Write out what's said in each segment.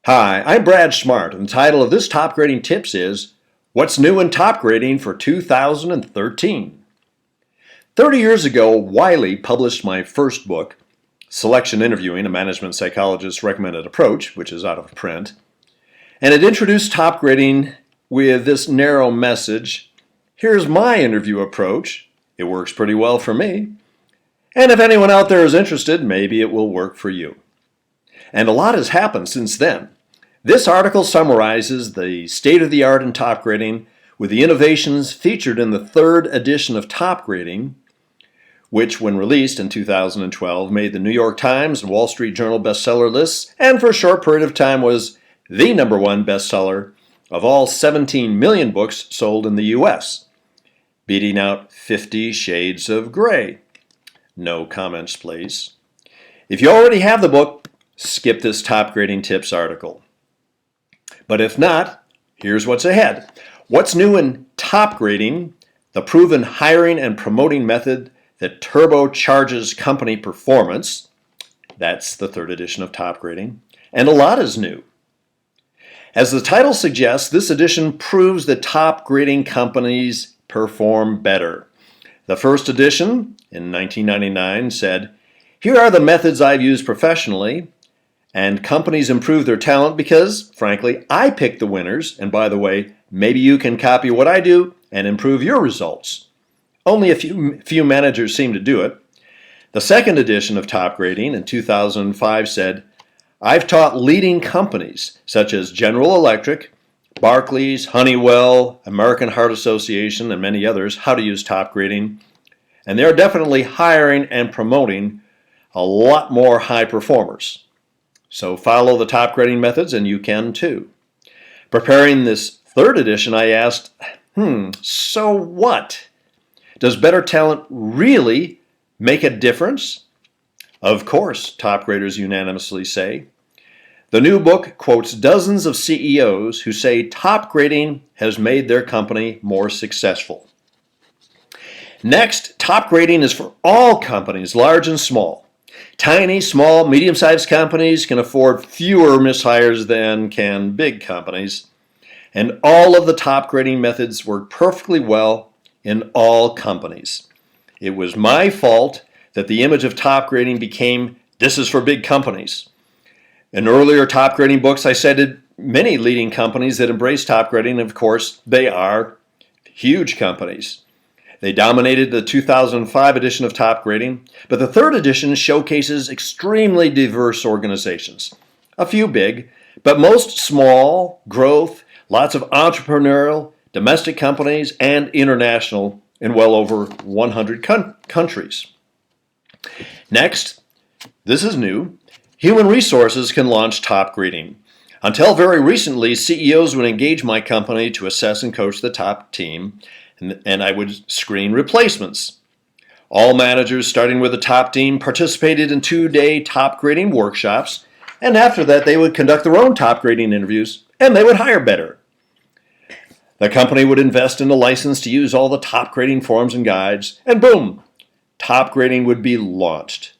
Hi, I'm Brad Smart, and the title of this top grading tips is What's New in Top Grading for 2013? 30 years ago, Wiley published my first book, Selection Interviewing, a Management Psychologist's Recommended Approach, which is out of print, and it introduced top grading with this narrow message: here's my interview approach. It works pretty well for me. And if anyone out there is interested, maybe it will work for you. And a lot has happened since then. This article summarizes the state of the art in top grading with the innovations featured in the third edition of Top Grading, which, when released in 2012, made the New York Times and Wall Street Journal bestseller lists, and for a short period of time was the #1 bestseller of all 17 million books sold in the U.S., beating out 50 Shades of Grey. No comments, please. If you already have the book, skip this top grading tips article. But if not, here's what's ahead. What's new in top grading, the proven hiring and promoting method that turbocharges company performance. That's the third edition of Top Grading. And a lot is new. As the title suggests, this edition proves that top grading companies perform better. The first edition, in 1999, said, "Here are the methods I've used professionally, and companies improve their talent because, frankly, I pick the winners, and by the way, maybe you can copy what I do and improve your results." Only a few managers seem to do it. The second edition of Top Grading in 2005 said, "I've taught leading companies such as General Electric, Barclays, Honeywell, American Heart Association, and many others how to use top grading, and they're definitely hiring and promoting a lot more high performers. So follow the top grading methods and you can too." Preparing this third edition, I asked, so what? Does better talent really make a difference? Of course, top graders unanimously say. The new book quotes dozens of CEOs who say top grading has made their company more successful. Next, top grading is for all companies, large and small. Tiny, small, medium-sized companies can afford fewer mishires than can big companies. And all of the top grading methods work perfectly well in all companies. It was my fault that the image of top grading became, "This is for big companies." In earlier top grading books, I cited many leading companies that embrace top grading, and of course, they are huge companies. They dominated the 2005 edition of Top Grading, but the third edition showcases extremely diverse organizations. A few big, but most small, growth, lots of entrepreneurial, domestic companies, and international in well over 100 countries. Next, this is new, human resources can launch Top Grading. Until very recently, CEOs would engage my company to assess and coach the top team, and I would screen replacements. All managers, starting with the top team, participated in 2-day top grading workshops, and after that they would conduct their own top grading interviews, and they would hire better. The company would invest in a license to use all the top grading forms and guides, and boom, top grading would be launched.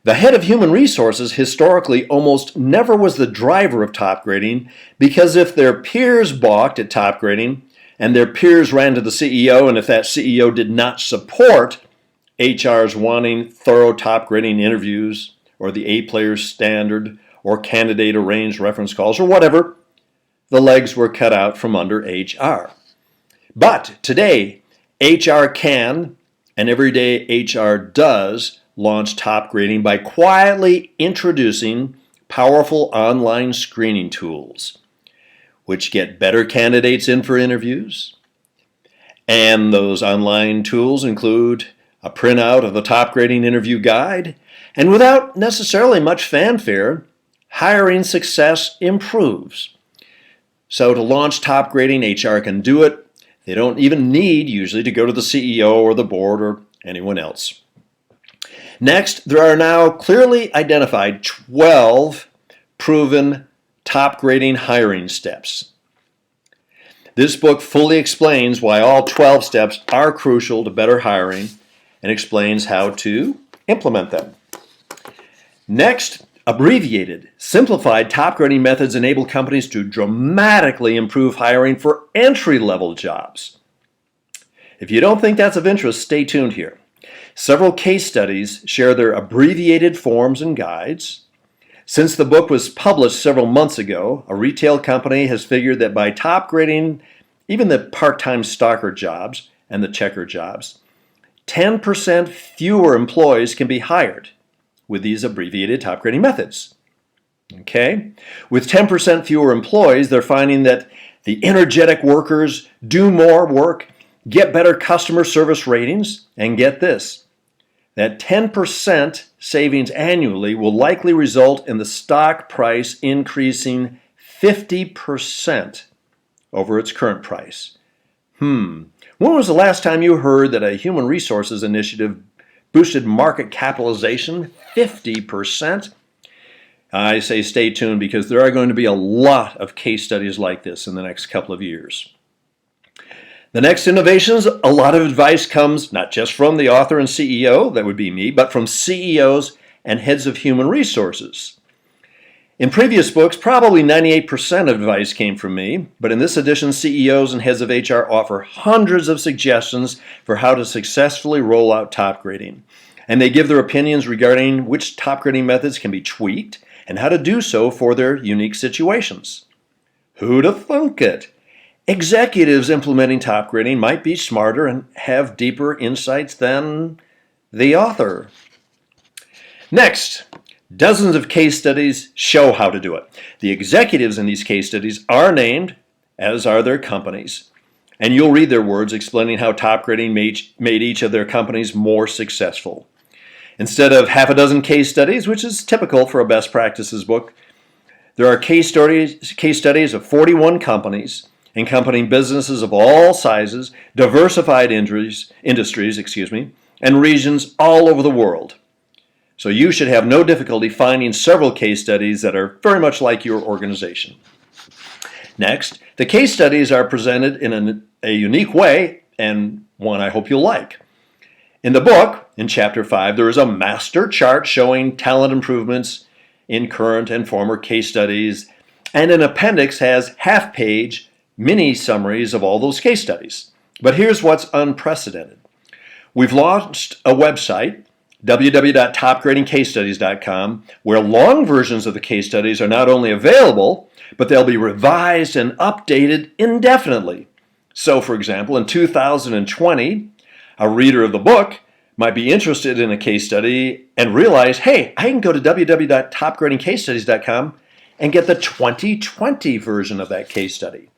The head of human resources historically almost never was the driver of top grading, because if their peers balked at top grading, and their peers ran to the CEO, and if that CEO did not support HR's wanting thorough top grading interviews, or the A-player standard, or candidate arranged reference calls, or whatever, the legs were cut out from under HR. But today, HR can, and every day HR does, launch top grading by quietly introducing powerful online screening tools, which get better candidates in for interviews. And those online tools include a printout of the top grading interview guide, and without necessarily much fanfare, hiring success improves. So to launch top grading, HR can do it. They don't even need usually to go to the CEO or the board or anyone else. Next, there are now clearly identified 12 proven top grading hiring steps. This book fully explains why all 12 steps are crucial to better hiring and explains how to implement them. Next, Abbreviated, simplified top grading methods enable companies to dramatically improve hiring for entry-level jobs. If you don't think that's of interest, stay tuned here. Several case studies share their abbreviated forms and guides. Since the book was published several months ago, a retail company has figured that by top grading even the part-time stalker jobs and the checker jobs, 10% fewer employees can be hired with these abbreviated top grading methods. Okay? With 10% fewer employees, they're finding that the energetic workers do more work, get better customer service ratings, and get this, that 10% savings annually will likely result in the stock price increasing 50% over its current price. When was the last time you heard that a human resources initiative boosted market capitalization 50%? I say stay tuned because there are going to be a lot of case studies like this in the next couple of years. The next innovations, a lot of advice comes not just from the author and CEO, that would be me, but from CEOs and heads of human resources. In previous books, probably 98% of advice came from me, but in this edition, CEOs and heads of HR offer hundreds of suggestions for how to successfully roll out top grading. And they give their opinions regarding which top grading methods can be tweaked and how to do so for their unique situations. Who'd have thunk it? Executives implementing top grading might be smarter and have deeper insights than the author. Next, dozens of case studies show how to do it. The executives in these case studies are named, as are their companies. And you'll read their words explaining how top grading made each of their companies more successful. Instead of half a dozen case studies, which is typical for a best practices book, there are case studies of 41 companies encompassing businesses of all sizes, diversified industries, and regions all over the world. So you should have no difficulty finding several case studies that are very much like your organization. Next, the case studies are presented in a unique way, and one I hope you'll like. In the book, in Chapter 5, there is a master chart showing talent improvements in current and former case studies, and an appendix has half-page mini summaries of all those case studies. But here's what's unprecedented. We've launched a website, www.topgradingcasestudies.com, where long versions of the case studies are not only available, but they'll be revised and updated indefinitely. So, for example, in 2020, a reader of the book might be interested in a case study and realize, hey, I can go to www.topgradingcasestudies.com and get the 2020 version of that case study.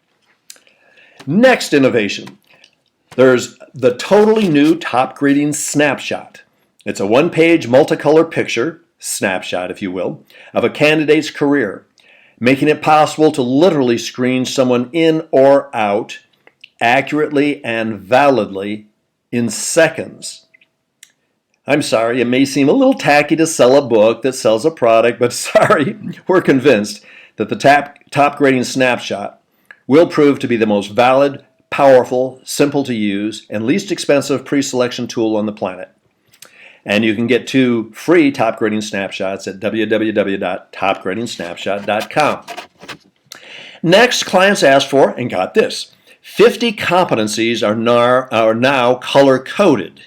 Next innovation, there's the totally new Top Grading Snapshot. It's a one-page multicolor picture, snapshot if you will, of a candidate's career, making it possible to literally screen someone in or out accurately and validly in seconds. I'm sorry, it may seem a little tacky to sell a book that sells a product, but sorry, we're convinced that the Top Grading Snapshot will prove to be the most valid, powerful, simple to use, and least expensive pre-selection tool on the planet. And you can get 2 free top grading snapshots at www.topgradingsnapshot.com. Next, clients asked for, and got this, 50 competencies are now color-coded.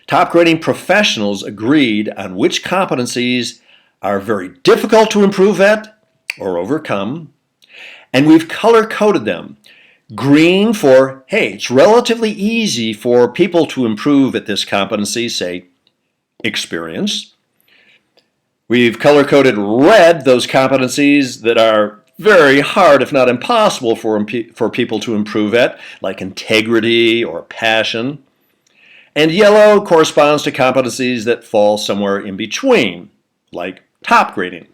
Top grading professionals agreed on which competencies are very difficult to improve at or overcome, and we've color-coded them. Green for, hey, it's relatively easy for people to improve at this competency, say, experience. We've color-coded red those competencies that are very hard, if not impossible, for people to improve at, like integrity or passion. And yellow corresponds to competencies that fall somewhere in between, like top grading.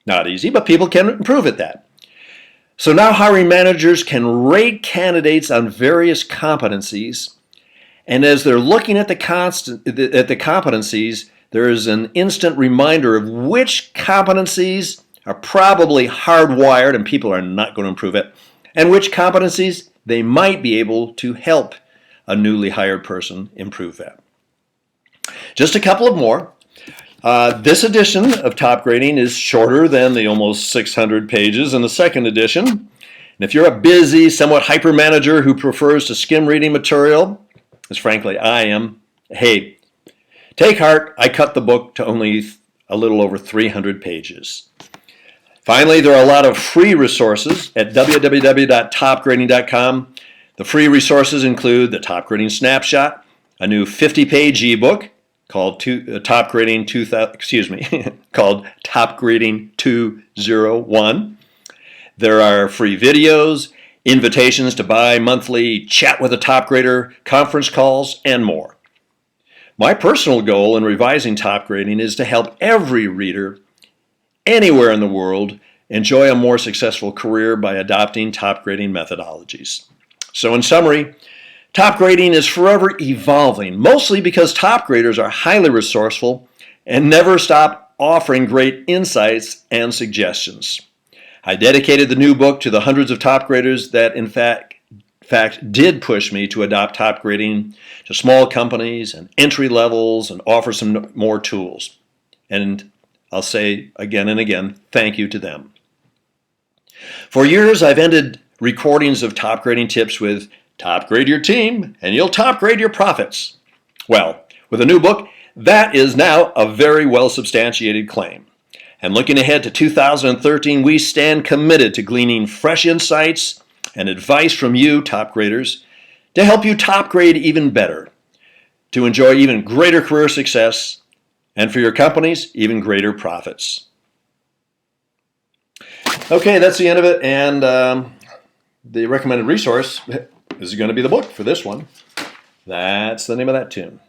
Not easy, but people can improve at that. So now hiring managers can rate candidates on various competencies, and as they're looking at the competencies, there is an instant reminder of which competencies are probably hardwired and people are not going to improve it, and which competencies they might be able to help a newly hired person improve at. Just a couple of more. This edition of Top Grading is shorter than the almost 600 pages in the second edition. And if you're a busy, somewhat hyper manager who prefers to skim reading material, as frankly I am, hey, take heart, I cut the book to only a little over 300 pages. Finally, there are a lot of free resources at www.topgrading.com. The free resources include the Top Grading Snapshot, a new 50-page ebook called Top Grading 201. There are free videos, invitations to buy monthly Chat with a Top Grader conference calls, and more. My personal goal in revising Top Grading is to help every reader anywhere in the world enjoy a more successful career by adopting top grading methodologies. So in summary, top grading is forever evolving, mostly because top graders are highly resourceful and never stop offering great insights and suggestions. I dedicated the new book to the hundreds of top graders that in fact did push me to adopt top grading to small companies and entry levels and offer some more tools. And I'll say again and again, thank you to them. For years, I've ended recordings of top grading tips with top grade your team and you'll top grade your profits. Well, with a new book, that is now a very well substantiated claim. And looking ahead to 2013, we stand committed to gleaning fresh insights and advice from you, top graders, to help you top grade even better, to enjoy even greater career success, and for your companies, even greater profits. Okay, that's the end of it, and the recommended resource is going to be the book for this one. That's the name of that tune.